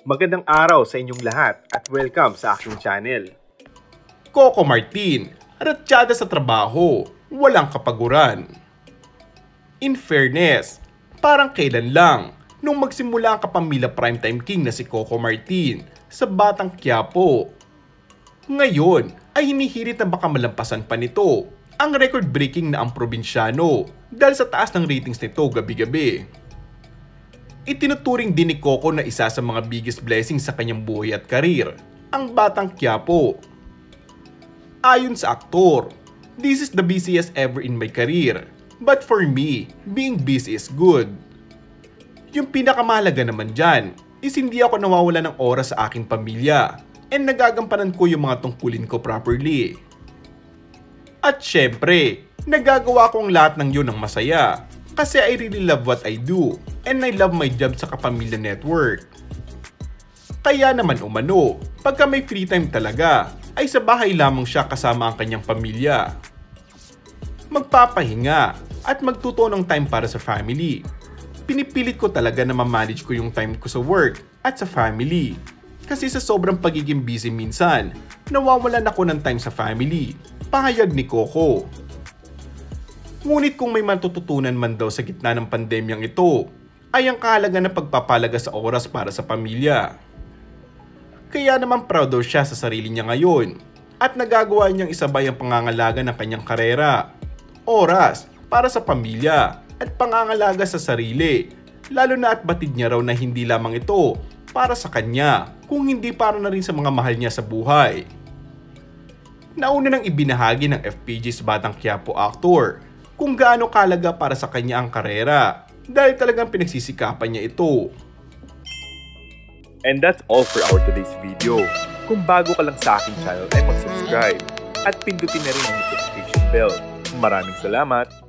Magandang araw sa inyong lahat at welcome sa aking channel. Coco Martin, ratsyada sa trabaho, walang kapaguran. In fairness, parang kailan lang nung magsimula ang kapamilya primetime king na si Coco Martin sa Batang Quiapo. Ngayon ay hinihirit na baka malampasan pa nito ang record-breaking na Ang Probinsyano dahil sa taas ng ratings nito gabi-gabi. Itinuturing din ni Coco na isa sa mga biggest blessings sa kanyang buhay at karir, ang Batang Quiapo. Ayon sa aktor, "This is the busiest ever in my career, but for me, being busy is good." Yung pinakamahalaga naman dyan is hindi ako nawawala ng oras sa aking pamilya and nagagampanan ko yung mga tungkulin ko properly. At syempre, nagagawa ko ang lahat ng yun ng masaya kasi I really love what I do and I love my job sa Kapamilya Network. Kaya naman umano, pagka may free time talaga, ay sa bahay lamang siya kasama ang kanyang pamilya. Magpapahinga at magtutuo ng time para sa family. Pinipilit ko talaga na ma-manage ko yung time ko sa work at sa family. Kasi sa sobrang pagiging busy minsan, nawawalan ako ng time sa family. Pahayag ni Coco. Ngunit kung may matututunan man daw sa gitna ng pandemyang ito, ay ang kahalaga ng pagpapalaga sa oras para sa pamilya. Kaya naman proud daw siya sa sarili niya ngayon at nagagawa niyang isabay ang pangangalaga ng kanyang karera, oras para sa pamilya at pangangalaga sa sarili, lalo na at batid niya raw na hindi lamang ito para sa kanya, kung hindi para na rin sa mga mahal niya sa buhay. Nauna nang ibinahagi ng FPJ's Batang Quiapo actor kung gaano kahalaga para sa kanya ang karera dahil talagang pinagsisikapan niya ito. And that's all for our today's video. Kung bago ka lang sa aking channel ay mag-subscribe at pindutin na rin ang notification bell. Maraming salamat!